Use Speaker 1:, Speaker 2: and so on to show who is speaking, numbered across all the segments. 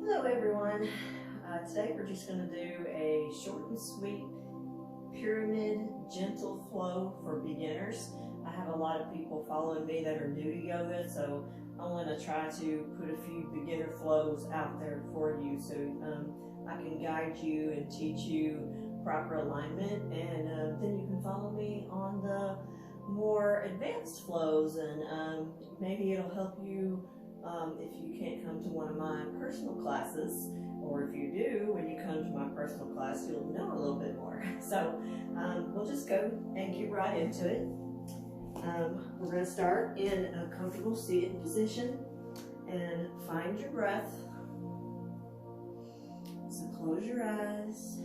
Speaker 1: Hello everyone. Today we're just going to do a short and sweet pyramid gentle flow for beginners. I have a lot of people following me that are new to yoga, so I want to try to put a few beginner flows out there for you so I can guide you and teach you proper alignment, and then you can follow me on the more advanced flows, and maybe it'll help you if you can't come to one of my personal classes, or if you do, when you come to my personal class, you'll know a little bit more. So we'll just go and get right into it. We're going to start in a comfortable seated position and find your breath. So close your eyes.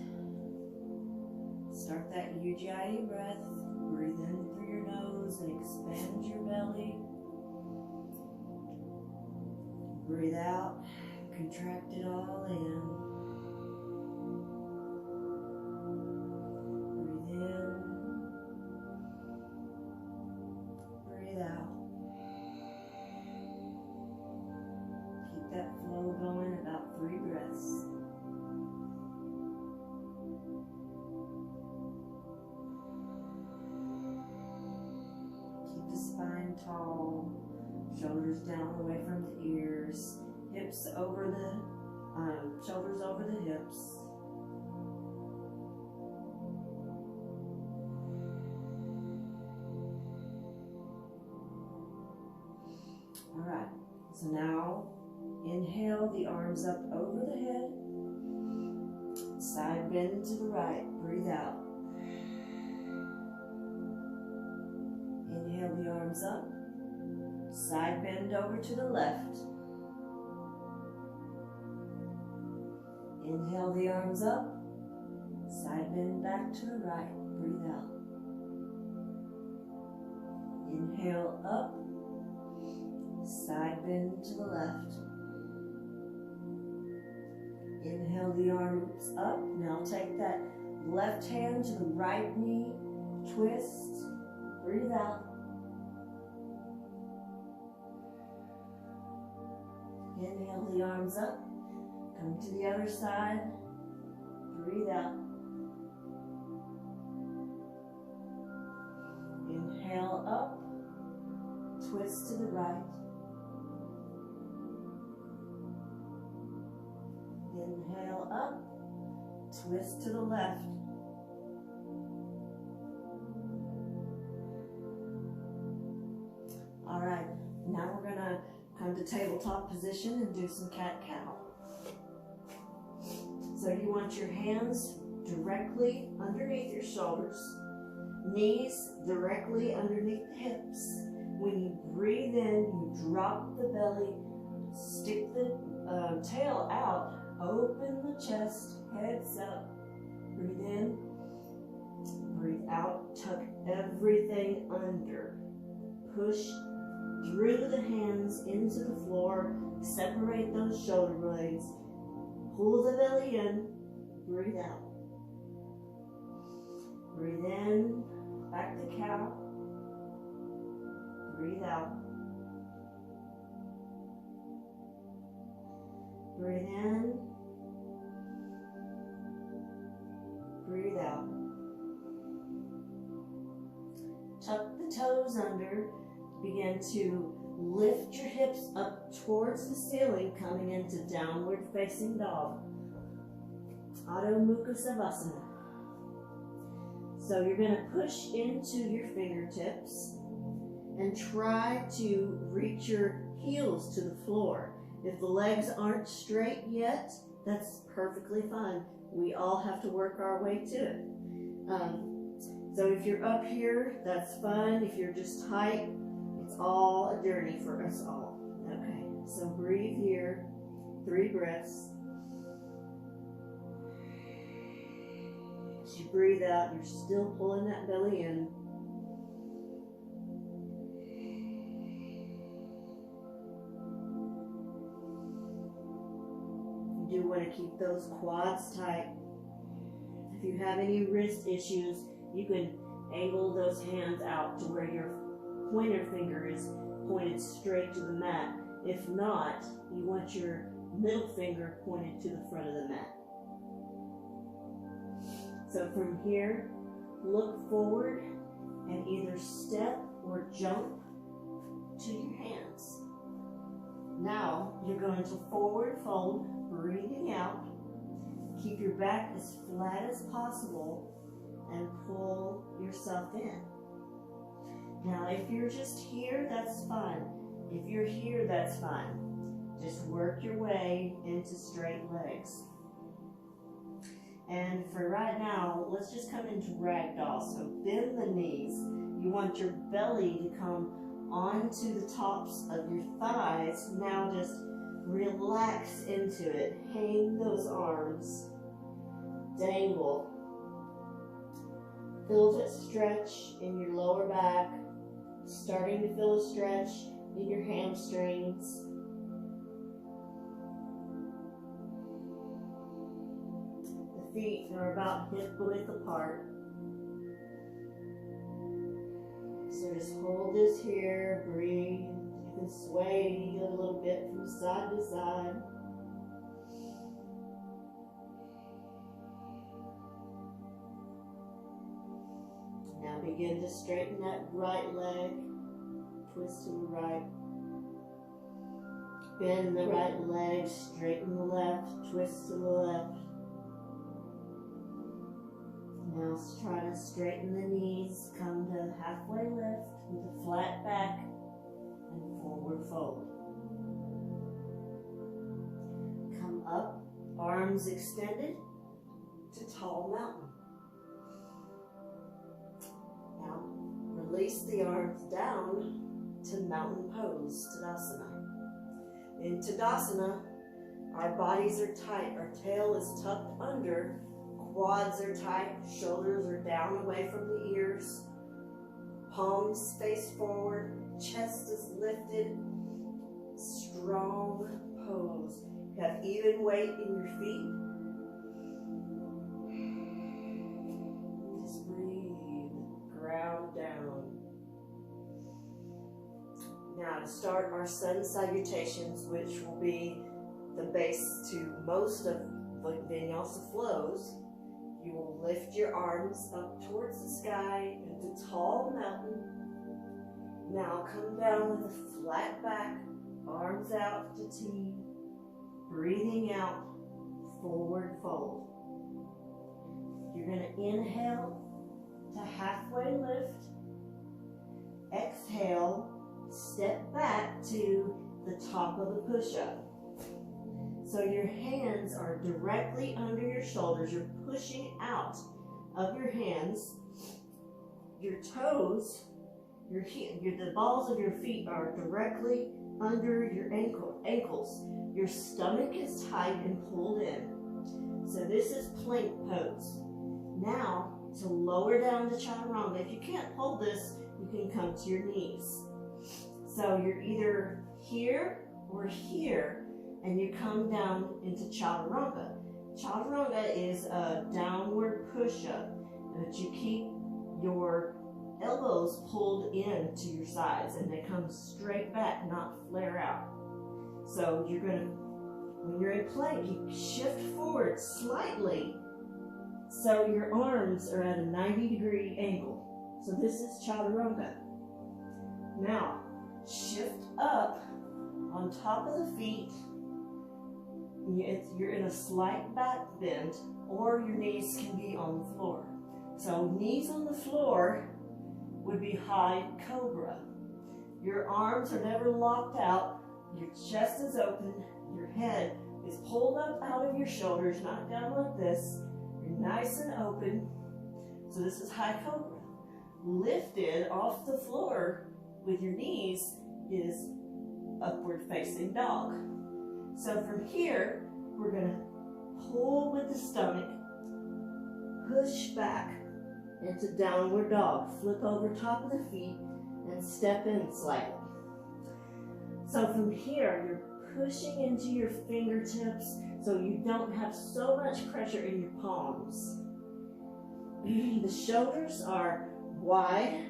Speaker 1: Start that Ujjayi breath. Breathe in through your nose and expand your belly. Breathe out, contract it all in. Breathe in. Breathe out. Keep that flow going, about 3 breaths. Keep the spine tall. Shoulders down away from the ears, hips over the, shoulders over the hips. All right, so now inhale the arms up over the head, side bend to the right, breathe out. Inhale the arms up. Side bend over to the left. Inhale the arms up. Side bend back to the right. Breathe out. Inhale up. Side bend to the left. Inhale the arms up. Now take that left hand to the right knee. Twist. Breathe out. Inhale the arms up, come to the other side, breathe out. Inhale up, twist to the right. Inhale up, twist to the left. All right, now we're gonna come to tabletop position and do some cat-cow. So you want your hands directly underneath your shoulders, knees directly underneath the hips. When you breathe in, you drop the belly, stick the tail out, open the chest, heads up, breathe in, breathe out, tuck everything under, push through the hands into the floor, separate those shoulder blades, pull the belly in, breathe out. Breathe in, back to cow, breathe out. Breathe in, breathe out. Tuck the toes under. Begin to lift your hips up towards the ceiling, coming into downward facing dog. Adho Mukha Savasana. So you're going to push into your fingertips and try to reach your heels to the floor. If the legs aren't straight yet, that's perfectly fine. We all have to work our way to it. So if you're up here, that's fine. If you're just tight, it's all a journey for us all. Okay, so breathe here, 3 breaths. As you breathe out, you're still pulling that belly in. You do want to keep those quads tight. If you have any wrist issues, you can angle those hands out to where your pointer finger is pointed straight to the mat. If not, you want your middle finger pointed to the front of the mat. So from here, look forward and either step or jump to your hands. Now you're going to forward fold, breathing out. Keep your back as flat as possible and pull yourself in. Now if you're just here, that's fine. If you're here, that's fine. Just work your way into straight legs. And for right now, let's just come into ragdoll. So bend the knees. You want your belly to come onto the tops of your thighs. Now just relax into it. Hang those arms. Dangle. Feel that stretch in your lower back. Starting to feel a stretch in your hamstrings. The feet are about hip width apart. So just hold this here, breathe. You can sway a little bit from side to side. Now begin to straighten that right leg. Twist to the right. Bend the right leg, straighten the left, twist to the left. Now try to straighten the knees, come to halfway lift with a flat back and forward fold. Come up, arms extended to tall mountain. Now release the arms down to mountain pose, Tadasana. In Tadasana, our bodies are tight, our tail is tucked under, quads are tight, shoulders are down away from the ears, palms face forward, chest is lifted, strong pose. You have even weight in your feet. Just breathe, ground down. Now to start our sun salutations, which will be the base to most of the vinyasa flows, you will lift your arms up towards the sky into tall mountain. Now come down with a flat back, arms out to T, breathing out, forward fold. You're going to inhale to halfway lift, exhale, step back to the top of the push-up. So your hands are directly under your shoulders. You're pushing out of your hands. Your toes, the balls of your feet are directly under your ankles. Your stomach is tight and pulled in. So this is plank pose. Now, to lower down to chaturanga, if you can't hold this, you can come to your knees. So you're either here or here, and you come down into chaturanga. Chaturanga is a downward push-up, but you keep your elbows pulled in to your sides, and they come straight back, not flare out. So you're going to, when you're in plank, you shift forward slightly, so your arms are at a 90-degree angle. So this is chaturanga. Now, shift up on top of the feet. You're in a slight back bend, or your knees can be on the floor. So knees on the floor would be high cobra. Your arms are never locked out. Your chest is open. Your head is pulled up out of your shoulders, not down like this. You're nice and open. So this is high cobra. Lifted off the floor with your knees is upward facing dog. So from here, we're going to pull with the stomach, push back into downward dog, flip over top of the feet, and step in slightly. So from here, you're pushing into your fingertips so you don't have so much pressure in your palms. The shoulders are wide,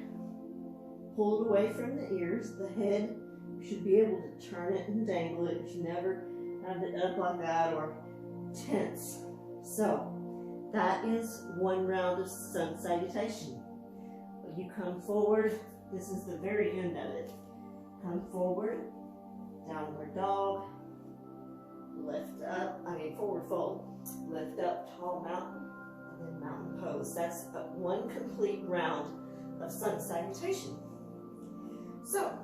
Speaker 1: pulled away from the ears. The head, you should be able to turn it and dangle it. You should never have it up like that or tense. So that is one round of sun salutation. You come forward. This is the very end of it. Come forward, downward dog, lift up, forward fold, lift up, tall mountain, and then mountain pose. That's one complete round of sun salutation. So,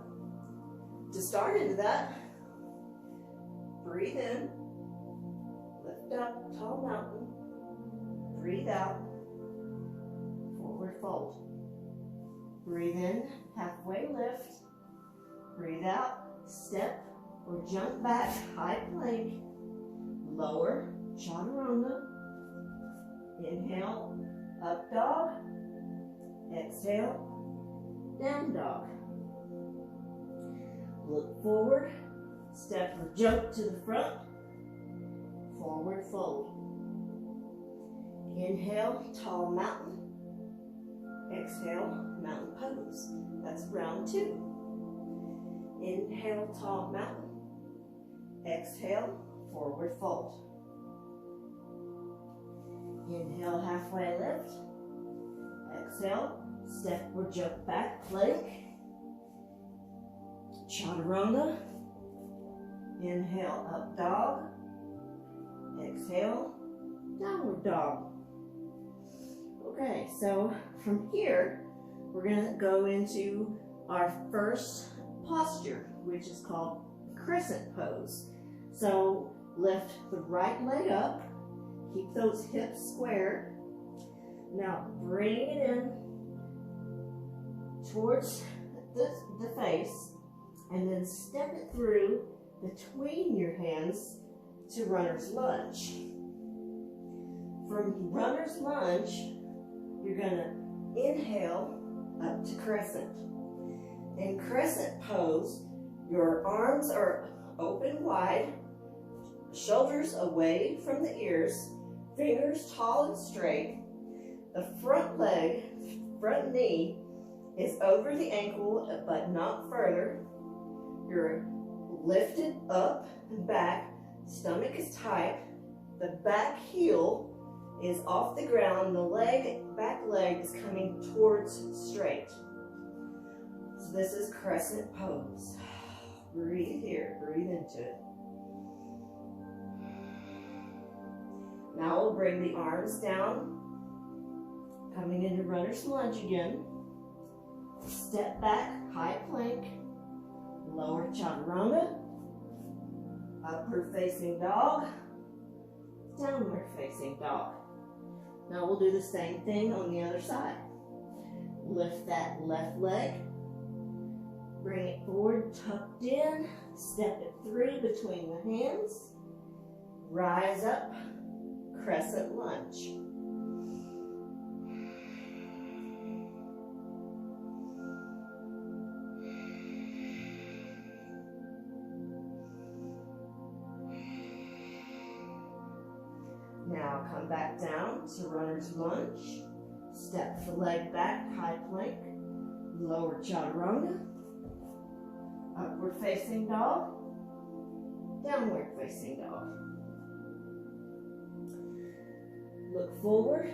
Speaker 1: to start into that, breathe in, lift up, tall mountain, breathe out, forward fold. Breathe in, halfway lift, breathe out, step or jump back, high plank, lower, chaturanga. Inhale, up dog, exhale, down dog. Look forward, step or jump to the front, forward fold. Inhale, tall mountain, exhale, mountain pose. That's round 2. Inhale, tall mountain, exhale, forward fold. Inhale, halfway lift, exhale, step or jump back, plank, chaturanga. Inhale, up dog, exhale, downward dog. Okay, so from here, we're going to go into our first posture, which is called crescent pose. So lift the right leg up, keep those hips square. Now bring it in towards the face, and then step it through between your hands to runner's lunge. From runner's lunge, you're going to inhale up to crescent. In crescent pose, your arms are open wide, shoulders away from the ears, fingers tall and straight. The front leg, front knee is over the ankle but not further. You're lifted up and back, stomach is tight, the back heel is off the ground, the back leg is coming towards straight. So this is crescent pose. Breathe here, breathe into it. Now we'll bring the arms down, coming into runner's lunge again. Step back, high plank, lower chaturanga, upward facing dog, downward facing dog. Now we'll do the same thing on the other side. Lift that left leg, bring it forward, tucked in, step it through between the hands, rise up, crescent lunge. Now come back down to runner's lunge. Step the leg back, high plank, lower chaturanga, upward facing dog, downward facing dog. Look forward,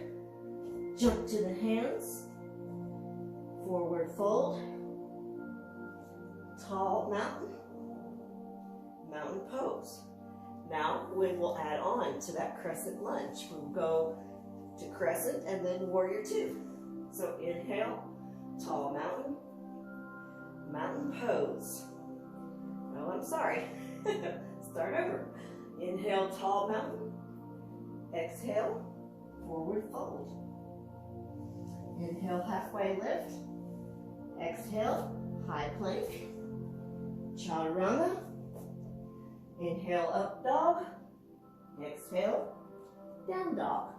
Speaker 1: jump to the hands, forward fold, tall mountain, mountain pose. Now we will add on to that crescent lunge. We'll go to crescent and then warrior 2. So inhale, tall mountain, mountain pose. Oh, I'm sorry. Start over. Inhale, tall mountain. Exhale, forward fold. Inhale, halfway lift. Exhale, high plank. Chaturanga. Inhale, up dog. Exhale, down dog.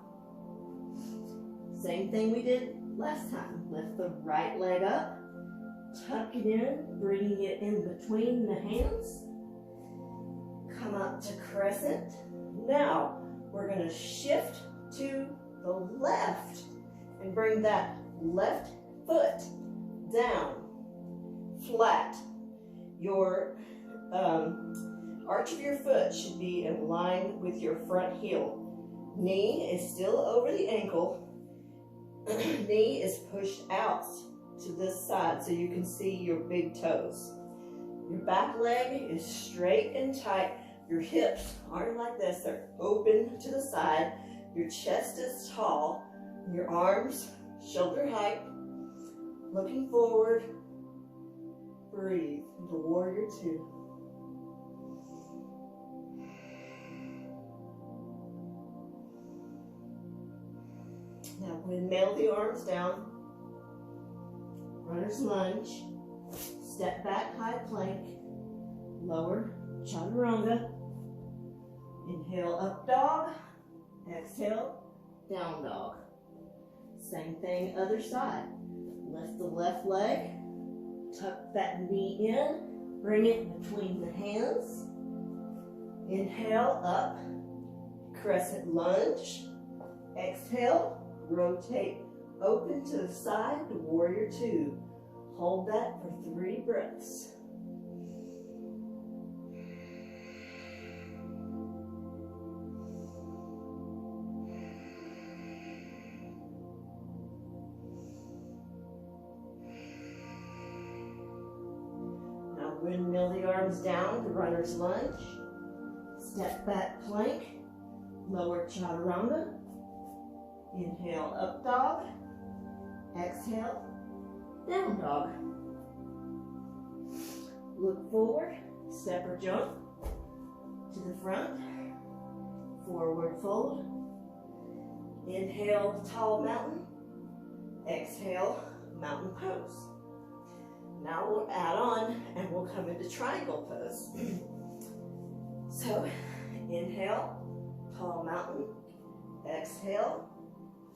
Speaker 1: Same thing we did last time. Lift the right leg up, tuck it in, bringing it in between the hands. Come up to crescent. Now we're going to shift to the left and bring that left foot down, flat. Your arch of your foot should be in line with your front heel. Knee is still over the ankle. Knee is pushed out to this side so you can see your big toes. Your back leg is straight and tight. Your hips aren't like this, they're open to the side. Your chest is tall. Your arms shoulder height. Looking forward. Breathe into warrior two. Now windmill the arms down. Runner's lunge. Step back, high plank. Lower chaturanga. Inhale, up dog. Exhale, down dog. Same thing, other side. Lift the left leg. Tuck that knee in. Bring it between the hands. Inhale, up. Crescent lunge. Exhale, rotate open to the side to warrior two. Hold that for 3 breaths. Now windmill the arms down to runner's lunge. Step back plank. Lower chaturanga. Inhale, up dog. Exhale, down dog. Look forward, step or jump to the front. Forward fold. Inhale, tall mountain. Exhale, mountain pose. Now we'll add on and we'll come into triangle pose. So, inhale, tall mountain. Exhale,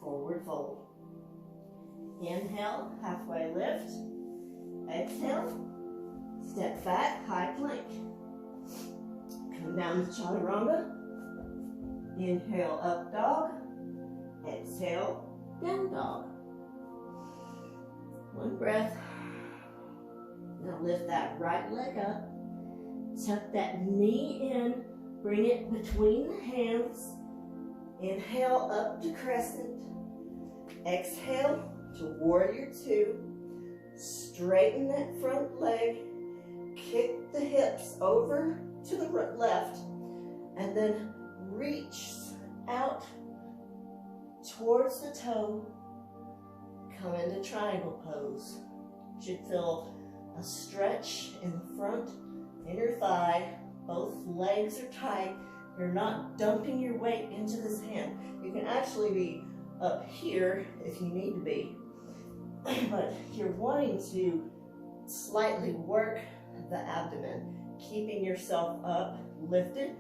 Speaker 1: forward fold. Inhale, halfway lift. Exhale, step back, high plank. Come down to chaturanga. Inhale, up dog. Exhale, down dog. 1 breath. Now lift that right leg up. Tuck that knee in. Bring it between the hands. Inhale, up to crescent. Exhale to warrior two. Straighten that front leg. Kick the hips over to the left. And then reach out towards the toe. Come into triangle pose. Should feel a stretch in the front inner thigh. Both legs are tight. You're not dumping your weight into this hand. You can actually be up here if you need to be. But you're wanting to slightly work the abdomen, keeping yourself up, lifted.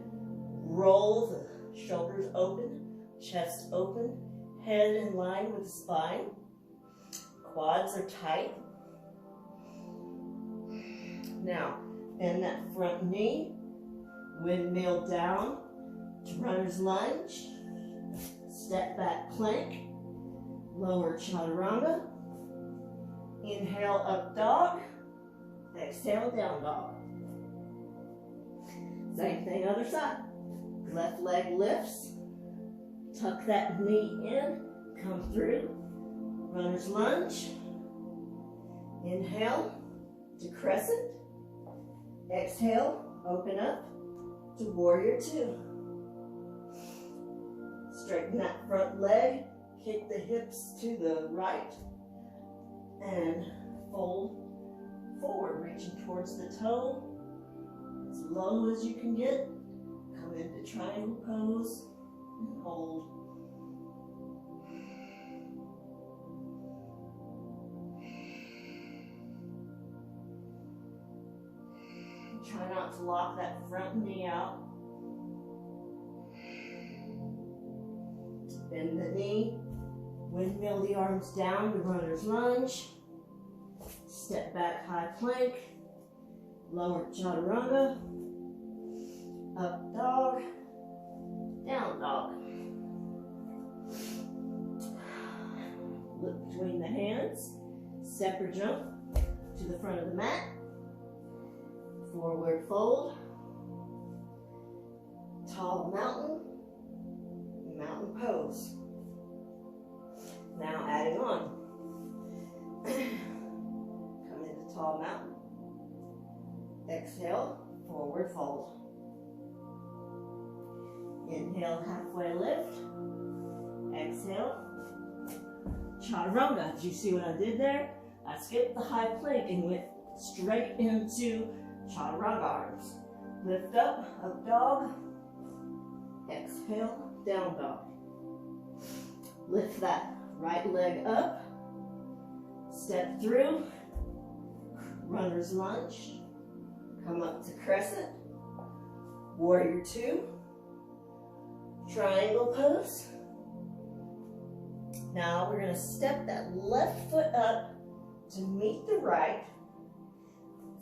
Speaker 1: Roll the shoulders open, chest open, head in line with the spine. Quads are tight. Now, bend that front knee, windmill down to runner's lunge, step back plank, lower chaturanga, inhale up dog, exhale down dog. Same thing other side. Left leg lifts, tuck that knee in, come through, runner's lunge, inhale to crescent, exhale, open up to warrior two. Straighten that front leg, kick the hips to the right, and fold forward, reaching towards the toe, as low as you can get. Come into triangle pose and hold. Try not to lock that front knee out. Bend the knee, windmill the arms down to runner's lunge. Step back, high plank, lower chaturanga, up dog, down dog. Look between the hands, step or jump to the front of the mat. Forward fold. tall mountain, mountain pose. Now adding on. Come into tall mountain. Exhale, forward fold. Inhale, halfway lift. Exhale, chaturanga. Did you see what I did there? I skipped the high plank and went straight into chaturanga arms. Lift up, up dog. Exhale, down dog. Lift that right leg up. Step through, runner's lunge. Come up to crescent, warrior two, triangle pose. Now we're going to step that left foot up to meet the right.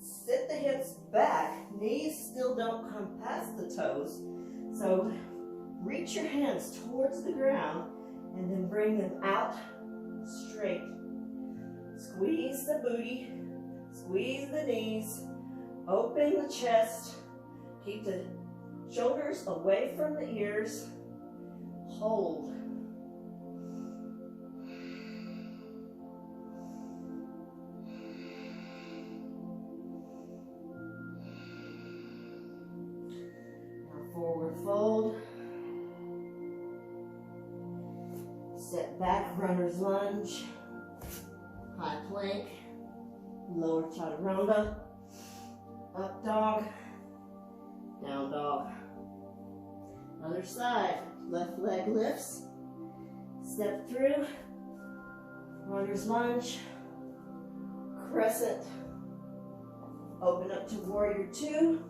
Speaker 1: Sit the hips back, knees still don't come past the toes. So reach your hands towards the ground and then bring them out straight. Squeeze the booty, squeeze the knees, open the chest, keep the shoulders away from the ears, hold. Now forward fold, step back, runner's lunge, high plank, lower chaturanga, up dog, down dog. Other side, left leg lifts, step through, runner's lunge, crescent, open up to warrior two,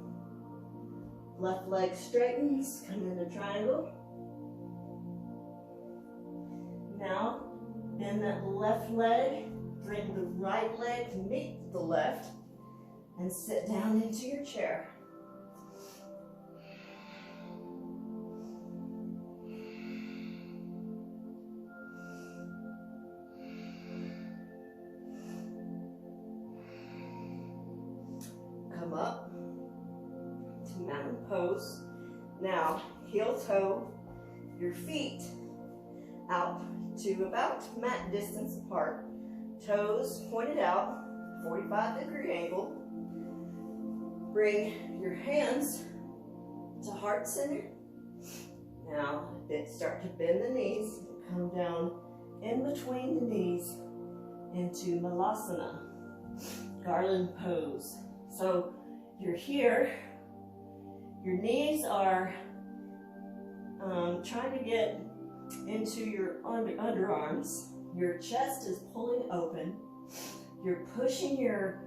Speaker 1: left leg straightens, come into triangle. Now, bend that left leg, bring the right leg to meet the left, and sit down into your chair. Come up to mountain pose. Now, heel toe your feet out to about mat distance apart. Toes pointed out, 45-degree angle. Bring your hands to heart center. Now, start to bend the knees. Come down in between the knees into malasana, garland pose. So you're here. Your knees are trying to get into your underarms. Your chest is pulling open. You're pushing your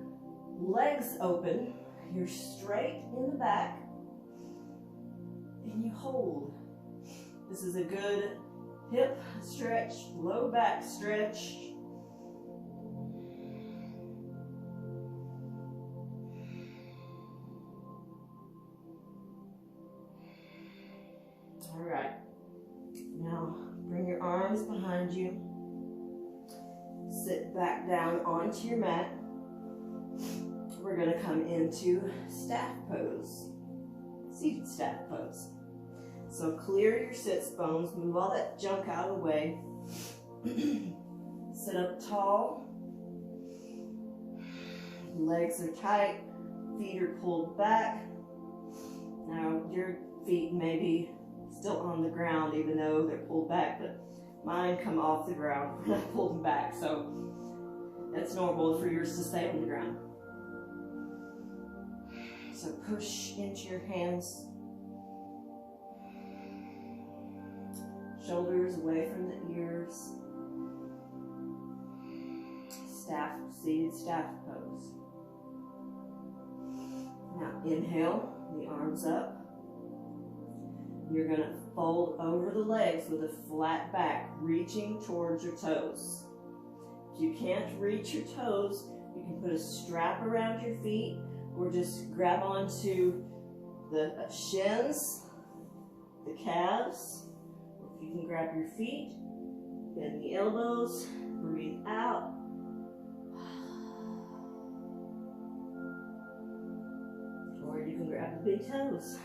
Speaker 1: legs open. You're straight in the back. And you hold. This is a good hip stretch, low back stretch. All right. Now bring your arms behind you. Sit back down onto your mat. We're going to come into staff pose, seated staff pose. So clear your sits bones, move all that junk out of the way. Sit up tall. Legs are tight, feet are pulled back. Now your feet may be still on the ground even though they're pulled back, but mine come off the ground when I pull them back, so that's normal for yours to stay on the ground. So push into your hands, shoulders away from the ears, seated staff pose. Now inhale, the arms up. You're going to fold over the legs with a flat back, reaching towards your toes. If you can't reach your toes, you can put a strap around your feet or just grab onto the shins, the calves. If you can grab your feet, bend the elbows, breathe out. Or you can grab the big toes.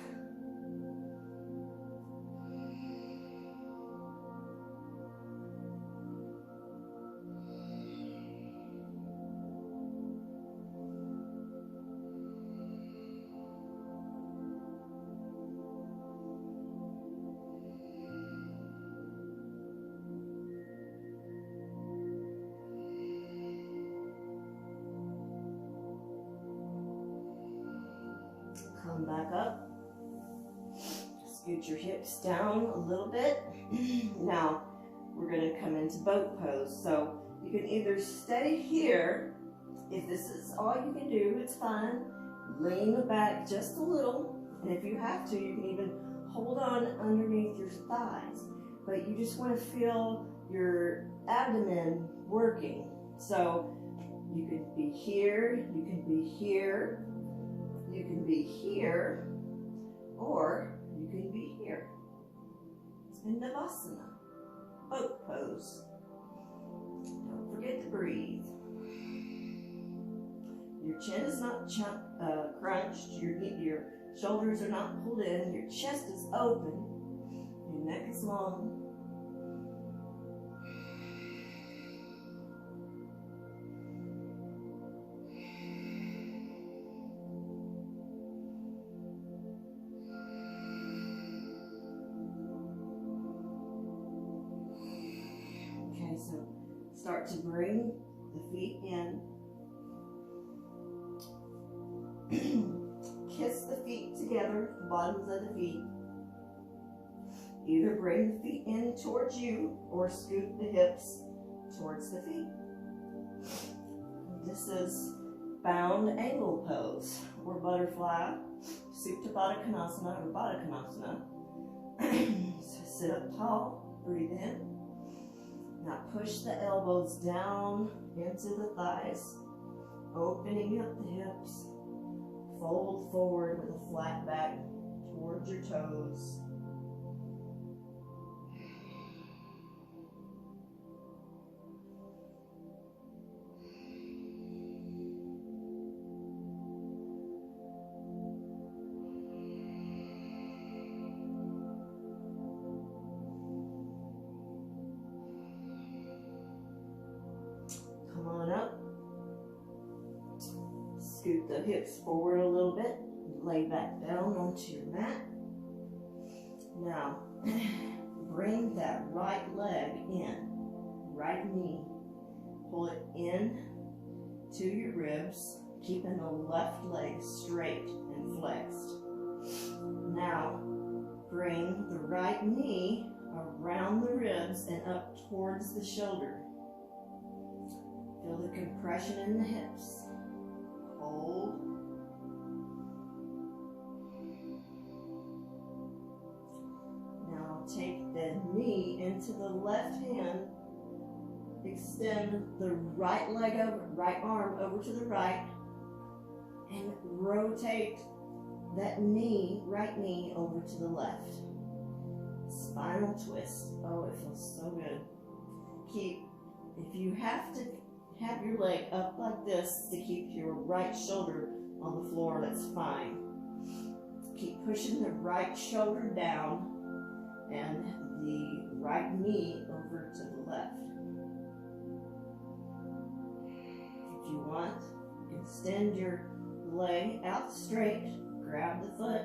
Speaker 1: Come back up. Scoot your hips down a little bit. Now, we're going to come into boat pose. So you can either stay here. If this is all you can do, it's fine. Lean back just a little. And if you have to, you can even hold on underneath your thighs. But you just want to feel your abdomen working. So you can be here, you can be here, you can be here, or you can be here. In Navasana, boat pose. Don't forget to breathe. Your chin is not crunched, your shoulders are not pulled in, your chest is open, your neck is long. Okay, so start to bring the feet in. Kiss the feet together, the bottoms of the feet. Either bring the feet in towards you or scoot the hips towards the feet. This is bound angle pose or butterfly, Supta Baddha Konasana or Baddha Konasana. So sit up tall, breathe in. Now push the elbows down into the thighs, opening up the hips. Fold forward with a flat back towards your toes. Come on up. Scoot the hips forward a little bit. Lay back down onto your mat. Now, bring that right leg in. Right knee. Pull it in to your ribs, keeping the left leg straight and flexed. Now, bring the right knee around the ribs and up towards the shoulder. Feel the compression in the hips. Hold. Now take the knee into the left hand. Extend the right leg over, right arm over to the right, and rotate that knee, right knee, over to the left. Spinal twist. Oh, it feels so good. Keep, if you have to have your leg up like this to keep your right shoulder on the floor, that's fine. Keep pushing the right shoulder down and the right knee over to the left. If you want, you can extend your leg out straight, grab the foot.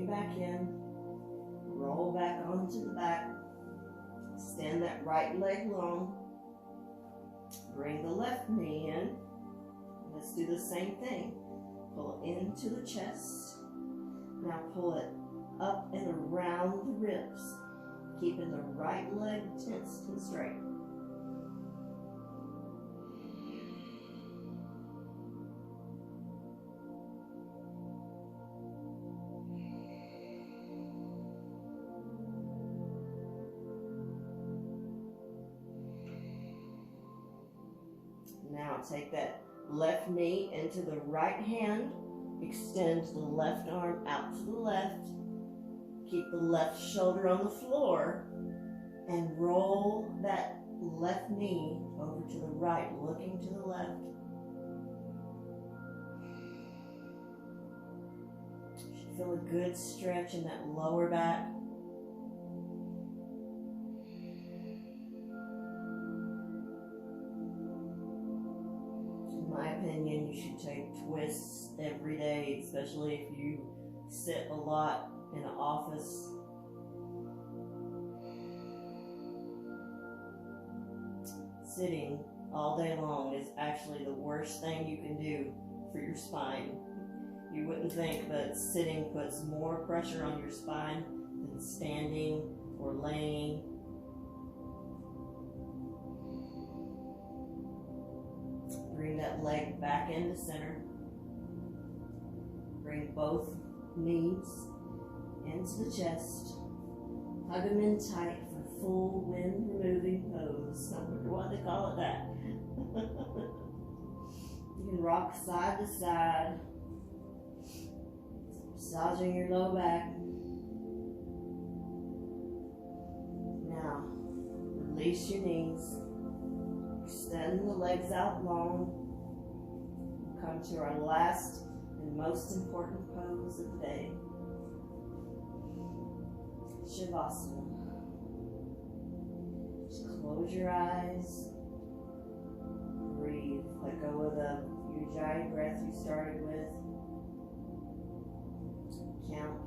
Speaker 1: Back in, roll back onto the back, stand that right leg long, bring the left knee in. Let's do the same thing. Pull into the chest. Now pull it up and around the ribs, keeping the right leg tense and straight. Now take that left knee into the right hand, extend the left arm out to the left, keep the left shoulder on the floor, and roll that left knee over to the right, looking to the left. You should feel a good stretch in that lower back. In my opinion, you should take twists every day. day, especially if you sit a lot in an office. Sitting all day long is actually the worst thing you can do for your spine. You wouldn't think, but sitting puts more pressure on your spine than standing or laying. Bring that leg back into center. Bring both knees into the chest. Hug them in tight for full wind removing pose. I wonder why they call it that. You can rock side to side, massaging your low back. Now, release your knees. Extend the legs out long. Come to our last and most important pose of the day. Shavasana. Just close your eyes. Breathe. Let go of the Ujjayi breath you started with. Count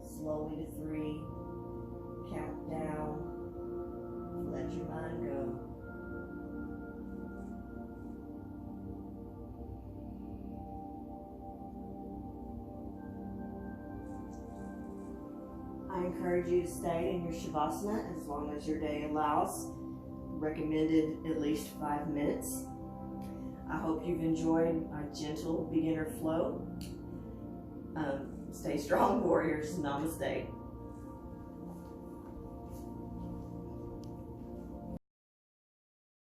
Speaker 1: slowly to 3. Count down. Let your mind go. I encourage you to stay in your Shavasana as long as your day allows. Recommended at least 5 minutes. I hope you've enjoyed my gentle beginner flow. Stay strong, warriors. Namaste.